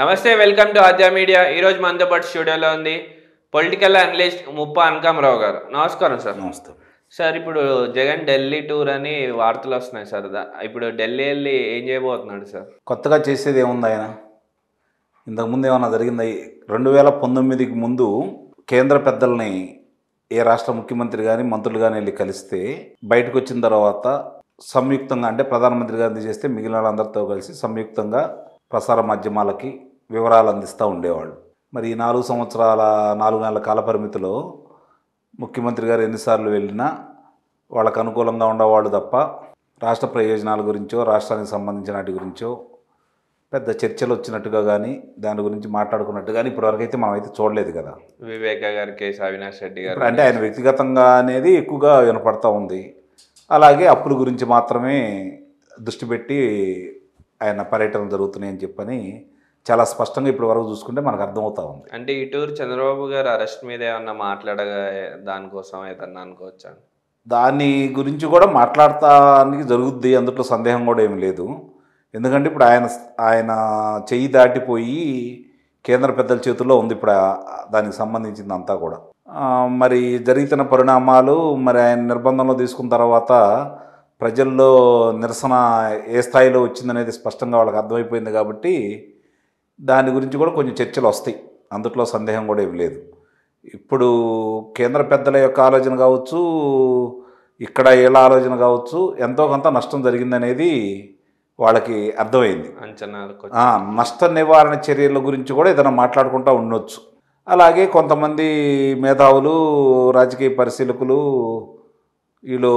నమస్తే, welcome to Aadya media. ఈరోజు మనతో పాటు స్టూడియోలో ఉంది పొలిటికల్ అనలిస్ట్ ముప్ప అనకామరావు గారు. నమస్కారం సార్. నమస్తే సార్, ఇప్పుడు జగన్ ఢిల్లీ టూర్ అని వార్తలు వస్తున్నాయి సార్. ఇప్పుడు ఢిల్లీ వెళ్ళి ఏం చేయబోతున్నాడు సార్? కొత్తగా చేసేది ఏముంది ఆయన? ఇంతకుముందు ఏమన్నా జరిగిందా? 2019కి ముందు కేంద్ర పెద్దల్ని ఏ రాష్ట్ర ముఖ్యమంత్రి కానీ మంత్రులు కానీ వెళ్ళి కలిస్తే బయటకు వచ్చిన తర్వాత సంయుక్తంగా, అంటే ప్రధానమంత్రి గారిని చేస్తే మిగిలిన వాళ్ళందరితో కలిసి సంయుక్తంగా ప్రసార మాధ్యమాలకి వివరాలు అందిస్తూ ఉండేవాళ్ళు. మరి ఈ 4 నెలల కాల పరిమితిలో ముఖ్యమంత్రి గారు ఎన్నిసార్లు వెళ్ళినా వాళ్ళకు అనుకూలంగా ఉండేవాళ్ళు తప్ప రాష్ట్ర ప్రయోజనాల గురించో రాష్ట్రానికి సంబంధించిన వాటి గురించో పెద్ద చర్చలు వచ్చినట్టుగా కానీ దాని గురించి మాట్లాడుకున్నట్టు కానీ ఇప్పటివరకు అయితే మనం అయితే చూడలేదు కదా. వివేక గారి కేసు, అవినాష్ రెడ్డి గారు అంటే ఆయన వ్యక్తిగతంగా అనేది ఎక్కువగా వినపడతా ఉంది. అలాగే అప్పుల గురించి మాత్రమే దృష్టి పెట్టి ఆయన పర్యటనలు జరుగుతున్నాయని చెప్పని చాలా స్పష్టంగా ఇప్పటి వరకు చూసుకుంటే మనకు అర్థమవుతా ఉంది. అంటే ఈ టూర్ చంద్రబాబు గారు అరెస్ట్ మీద ఏమన్నా మాట్లాడగా దానికోసం ఏదన్నా అనుకోవచ్చా? దాని గురించి కూడా మాట్లాడటానికి జరుగుద్ది, అందులో సందేహం కూడా ఏమి లేదు. ఎందుకంటే ఇప్పుడు ఆయన చెయ్యి దాటిపోయి కేంద్ర పెద్దల చేతుల్లో ఉంది ఇప్పుడు దానికి సంబంధించింది అంతా కూడా. మరి జరుగుతున్న పరిణామాలు, మరి ఆయన నిర్బంధంలో తీసుకున్న తర్వాత ప్రజల్లో నిరసన ఏ స్థాయిలో వచ్చిందనేది స్పష్టంగా వాళ్ళకి అర్థమైపోయింది. కాబట్టి దాని గురించి కూడా కొంచెం చర్చలు వస్తాయి, అందులో సందేహం కూడా ఏమి లేదు. ఇప్పుడు కేంద్ర పెద్దల యొక్క ఆలోచన కావచ్చు, ఇక్కడ వీళ్ళ ఆలోచన కావచ్చు, ఎంతో కొంత నష్టం జరిగిందనేది వాళ్ళకి అర్థమైంది. నష్ట నివారణ చర్యల గురించి కూడా ఏదైనా మాట్లాడుకుంటూ ఉండొచ్చు. అలాగే కొంతమంది మేధావులు, రాజకీయ పరిశీలకులు, వీళ్ళు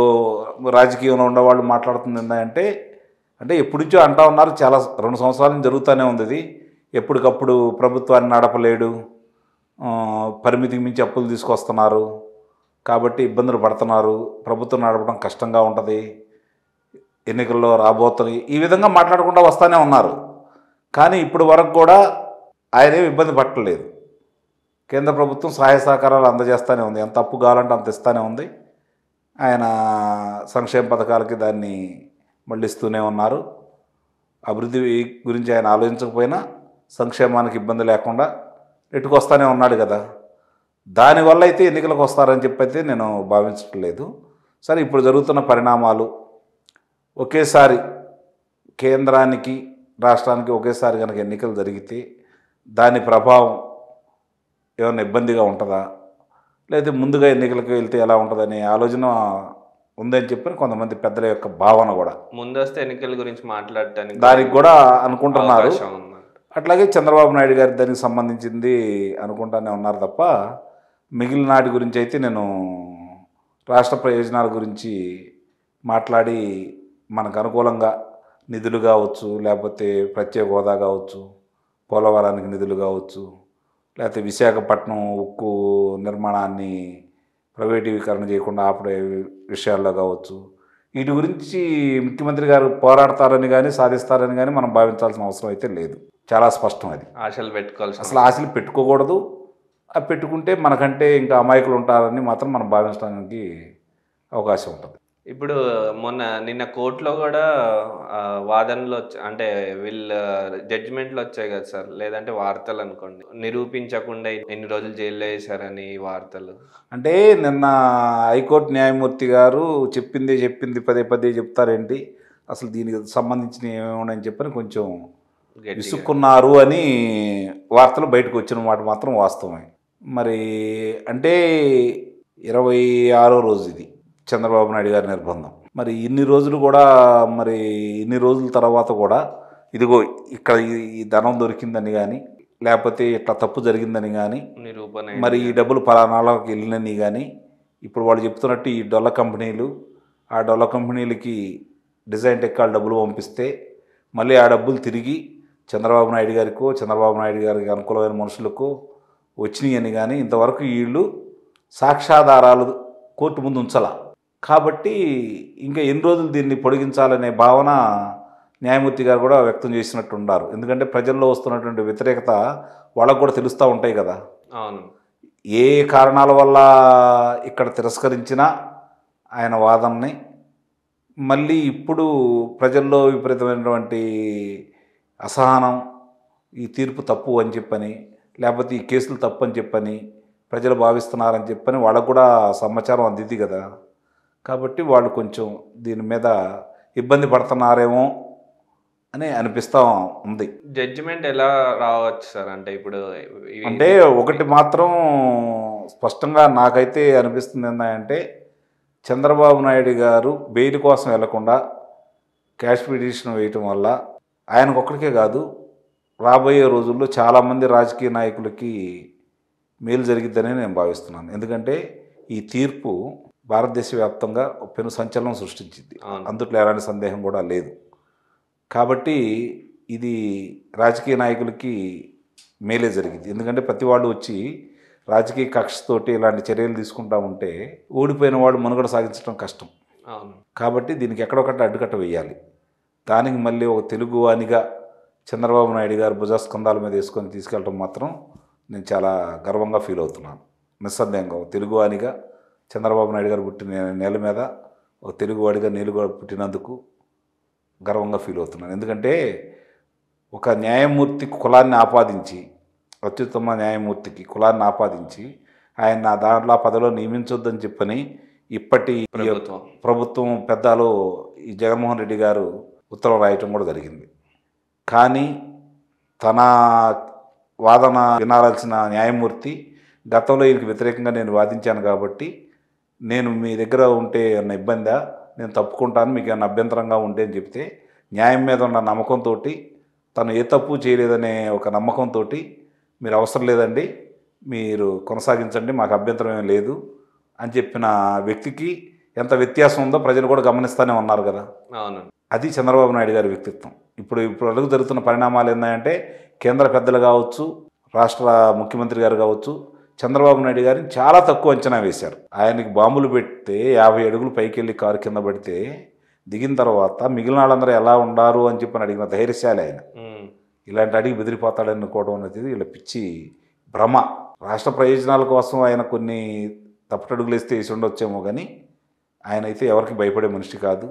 రాజకీయంలో ఉన్నవాళ్ళు మాట్లాడుతుంది ఏంటంటే, అంటే ఎప్పటి నుంచో అంటూ ఉన్నారు, చాలా 2 సంవత్సరాల నుంచి జరుగుతూనే ఉంది ఇది. ఎప్పటికప్పుడు ప్రభుత్వాన్ని నడపలేడు, పరిమితికి మించి అప్పులు తీసుకొస్తున్నారు, కాబట్టి ఇబ్బందులు పడుతున్నారు, ప్రభుత్వం నడపడం కష్టంగా ఉంటుంది, ఎన్నికల్లో రాబోతున్నాయి, ఈ విధంగా మాట్లాడుకుంటూ వస్తూనే ఉన్నారు. కానీ ఇప్పటి వరకు కూడా ఆయనేం ఇబ్బంది పట్టలేదు. కేంద్ర ప్రభుత్వం సహాయ సహకారాలు అందజేస్తూనే ఉంది, ఎంత అప్పు కావాలంటే అంత ఇస్తూనే ఉంది. ఆయన సంక్షేమ పథకాలకి దాన్ని మళ్ళిస్తూనే ఉన్నారు. అభివృద్ధి గురించి ఆయన ఆలోచించకపోయినా సంక్షేమానికి ఇబ్బంది లేకుండా నెట్టుకొస్తూనే ఉన్నాడు కదా. దానివల్ల అయితే ఎన్నికలకు వస్తారని చెప్పైతే నేను భావించట్లేదు. సరే, ఇప్పుడు జరుగుతున్న పరిణామాలు ఒకేసారి కేంద్రానికి రాష్ట్రానికి ఒకేసారి కనుక ఎన్నికలు జరిగితే దాని ప్రభావం ఏమైనా ఇబ్బందిగా ఉంటుందా, లేదా ముందుగా ఎన్నికలకు వెళ్తే ఎలా ఉంటుందనే ఆలోచన ఉందని చెప్పి కొంతమంది పెద్దల యొక్క భావన కూడా, ముందస్తు ఎన్నికల గురించి మాట్లాడటానికి దానికి కూడా అనుకుంటున్నారు. అట్లాగే చంద్రబాబు నాయుడు గారి దానికి సంబంధించింది అనుకుంటానే ఉన్నారు తప్ప మిగిలిన నాటి గురించి అయితే నేను రాష్ట్ర ప్రయోజనాల గురించి మాట్లాడి మనకు అనుకూలంగా నిధులు కావచ్చు, లేకపోతే ప్రత్యేక హోదా కావచ్చు, పోలవరానికి నిధులు కావచ్చు, లేకపోతే విశాఖపట్నం ఉక్కు నిర్మాణాన్ని ప్రైవేటీకరణ చేయకుండా ఆపడే విషయాల్లో కావచ్చు, వీటి గురించి ముఖ్యమంత్రి గారు పోరాడతారని కానీ సాధిస్తారని కానీ మనం భావించాల్సిన అవసరం అయితే లేదు. చాలా స్పష్టం అది. ఆశలు పెట్టుకోవాలి, అసలు ఆశలు పెట్టుకోకూడదు. అది పెట్టుకుంటే మనకంటే ఇంకా అమాయకులు ఉంటారని మాత్రం మనం భావించడానికి అవకాశం ఉంటుంది. ఇప్పుడు నిన్న కోర్టులో కూడా వాదనలు అంటే వీళ్ళ జడ్జిమెంట్లు వచ్చాయి కదా సార్, లేదంటే వార్తలు అనుకోండి, నిరూపించకుండా ఎన్ని రోజులు జైల్లో వేశారని వార్తలు. అంటే నిన్న హైకోర్టు న్యాయమూర్తి గారు చెప్పింది పదే చెప్తారేంటి, అసలు దీనికి సంబంధించిన ఏమేమని చెప్పని కొంచెం విసుక్కున్నారు అని వార్తలు బయటకు వచ్చిన మాట మాత్రం వాస్తవమే. మరి అంటే 26వ రోజు ఇది చంద్రబాబు నాయుడు గారి నిర్బంధం. మరి ఇన్ని రోజులు కూడా, మరి ఇన్ని రోజుల తర్వాత కూడా ఇదిగో ఇక్కడ ఈ ధనం దొరికిందని కానీ, లేకపోతే ఇట్లా తప్పు జరిగిందని కానీ, మరి ఈ డబ్బులు పలానాలకు వెళ్ళినని కానీ, ఇప్పుడు వాళ్ళు చెప్తున్నట్టు ఈ డొల్ల కంపెనీలు, ఆ డొల్ల కంపెనీలకి డిజైన్ టెక్కాలు డబ్బులు పంపిస్తే మళ్ళీ ఆ డబ్బులు తిరిగి చంద్రబాబు నాయుడు గారికి అనుకూలమైన మనుషులకు వచ్చినాయి అని కానీ ఇంతవరకు వీళ్ళు సాక్ష్యాధారాలు కోర్టు ముందు ఉంచాల. కాబట్టి ఇంకా ఎన్ని రోజులు దీన్ని పొడిగించాలనే భావన న్యాయమూర్తి గారు కూడా వ్యక్తం చేసినట్టు ఉన్నారు. ఎందుకంటే ప్రజల్లో వస్తున్నటువంటి వ్యతిరేకత వాళ్ళకు కూడా తెలుస్తూ ఉంటాయి కదా. అవును, ఏ కారణాల వల్ల ఇక్కడ తిరస్కరించినా ఆయన వాదనని మళ్ళీ ఇప్పుడు ప్రజల్లో విపరీతమైనటువంటి అసహనం, ఈ తీర్పు తప్పు అని చెప్పని, లేకపోతే ఈ కేసులు తప్పు అని చెప్పని ప్రజలు భావిస్తున్నారని చెప్పని వాళ్ళకు కూడా సమాచారం అందింది కదా. కాబట్టి వాళ్ళు కొంచెం దీని మీద ఇబ్బంది పడుతున్నారేమో అని అనిపిస్తూ ఉంది. జడ్జిమెంట్ ఎలా రావచ్చు సార్? అంటే ఇప్పుడు అంటే ఒకటి మాత్రం స్పష్టంగా నాకైతే అనిపిస్తుంది ఏంటంటే, చంద్రబాబు నాయుడు గారు బెయిల్ కోసం వెళ్లకుండా క్యాష్ పిటిషన్ వేయటం వల్ల ఆయనకు ఒక్కడికే కాదు, రాబోయే రోజుల్లో చాలామంది రాజకీయ నాయకులకి మేలు జరిగిద్దని నేను భావిస్తున్నాను. ఎందుకంటే ఈ తీర్పు భారతదేశ వ్యాప్తంగా పెను సంచలనం సృష్టించింది, అందుట్లో ఎలాంటి సందేహం కూడా లేదు. కాబట్టి ఇది రాజకీయ నాయకులకి మేలే జరిగింది. ఎందుకంటే ప్రతి వాళ్ళు వచ్చి రాజకీయ కక్షతోటి ఇలాంటి చర్యలు తీసుకుంటా ఉంటే ఓడిపోయిన వాడు మనుగడ సాగించడం కష్టం. కాబట్టి దీనికి ఎక్కడొకటి అడ్డుకట్ట వేయాలి. దానికి మళ్ళీ ఒక తెలుగువానిగా చంద్రబాబు నాయుడు గారు భుజస్కంధాల మీద వేసుకొని తీసుకెళ్ళడం మాత్రం నేను చాలా గర్వంగా ఫీల్ అవుతున్నాను. నిస్సందేహంగా తెలుగువానిగా చంద్రబాబు నాయుడు గారు పుట్టిన నేల మీద ఒక తెలుగువాడిగా నేను కూడా పుట్టినందుకు గర్వంగా ఫీల్ అవుతున్నాను. ఎందుకంటే ఒక న్యాయమూర్తి కులాన్ని ఆపాదించి, అత్యుత్తమ న్యాయమూర్తికి కులాన్ని ఆపాదించి ఆయన దాంట్లో ఆ పదవిలో నియమించొద్దని చెప్పని ఇప్పటి ప్రభుత్వం పెద్దలు ఈ జగన్మోహన్ రెడ్డి గారు ఉత్తరం రాయటం కూడా జరిగింది. కానీ తన వాదన వినాల్సిన న్యాయమూర్తి గతంలో ఈయనకి వ్యతిరేకంగా నేను వాదించాను కాబట్టి నేను మీ దగ్గర ఉంటే ఏమన్నా ఇబ్బందా, నేను తప్పుకుంటాను, మీకు ఏమైనా అభ్యంతరంగా ఉంటే అని చెప్తే న్యాయం మీద ఉన్న నమ్మకంతో, తను ఏ తప్పు చేయలేదనే ఒక నమ్మకంతో మీరు అవసరం లేదండి, మీరు కొనసాగించండి, మాకు అభ్యంతరం ఏం లేదు అని చెప్పిన వ్యక్తికి ఎంత వ్యత్యాసం ఉందో ప్రజలు కూడా గమనిస్తూనే ఉన్నారు కదా. అవును, అది చంద్రబాబు నాయుడు గారి వ్యక్తిత్వం. ఇప్పుడు అడుగు జరుగుతున్న పరిణామాలు ఏంటంటే, కేంద్ర పెద్దలు కావచ్చు, రాష్ట్ర ముఖ్యమంత్రి గారు కావచ్చు, చంద్రబాబు నాయుడు గారిని చాలా తక్కువ అంచనా వేశారు. ఆయనకి బాంబులు పెడితే 50 అడుగులు పైకి వెళ్ళి కారు కింద పడితే దిగిన తర్వాత మిగిలిన వాళ్ళందరూ ఎలా ఉండారు అని చెప్పని అడిగిన ధైర్యశాలి ఆయన. ఇలాంటి అడిగి బెదిరిపోతాడని అనుకోవడం అనేది వీళ్ళ పిచ్చి భ్రమ. రాష్ట్ర ప్రయోజనాల కోసం ఆయన కొన్ని తప్పటడుగులు వేస్తే వేసి ఉండొచ్చేమో, కానీ ఆయన అయితే ఎవరికి భయపడే మనిషి కాదు,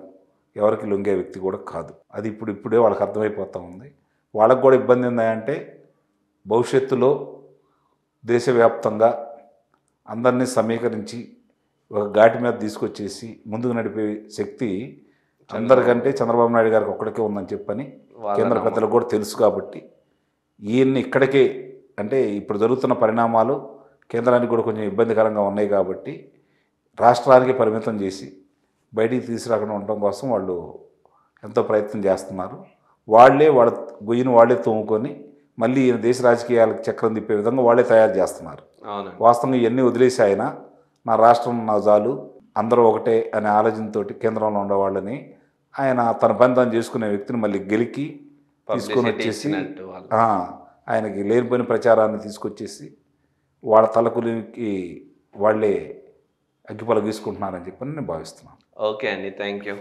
ఎవరికి లొంగే వ్యక్తి కూడా కాదు. అది ఇప్పుడే వాళ్ళకి అర్థమైపోతూ ఉంది. వాళ్ళకు కూడా ఇబ్బంది ఏంటంటే, భవిష్యత్తులో దేశవ్యాప్తంగా అందరినీ సమీకరించి ఒక ఘాటి మీద తీసుకొచ్చేసి ముందుకు నడిపే శక్తి అందరికంటే చంద్రబాబు నాయుడు గారికి ఒక్కడికే ఉందని చెప్పని కేంద్ర పెద్దలకు కూడా తెలుసు. కాబట్టి ఈయన్ని ఇక్కడికే, అంటే ఇప్పుడు జరుగుతున్న పరిణామాలు కేంద్రానికి కూడా కొంచెం ఇబ్బందికరంగా ఉన్నాయి కాబట్టి రాష్ట్రానికి పరిమితం చేసి బయటికి తీసుకురాకుండా ఉండటం కోసం వాళ్ళు ఎంతో ప్రయత్నం చేస్తున్నారు. వాళ్ళ గొయ్యిని వాళ్ళే తోముకొని మళ్ళీ ఈయన దేశ రాజకీయాలకు చక్రం తిప్పే విధంగా వాళ్ళే తయారు చేస్తున్నారు. వాస్తవంగా ఇవన్నీ వదిలేసి ఆయన నా రాష్ట్రం నా జాలు, అందరూ ఒకటే అనే ఆలోచనతో కేంద్రంలో ఉండేవాళ్ళని ఆయన తన పని తాను చేసుకునే వ్యక్తిని మళ్ళీ గెలికి తీసుకొని వచ్చేసి ఆయనకి లేనిపోయిన ప్రచారాన్ని తీసుకొచ్చేసి వాళ్ళ తలకులికి వాళ్ళే అగ్గిపొల గీసుకుంటున్నారని చెప్పని నేను భావిస్తున్నాను. ఓకే అండి, థ్యాంక్ యూ.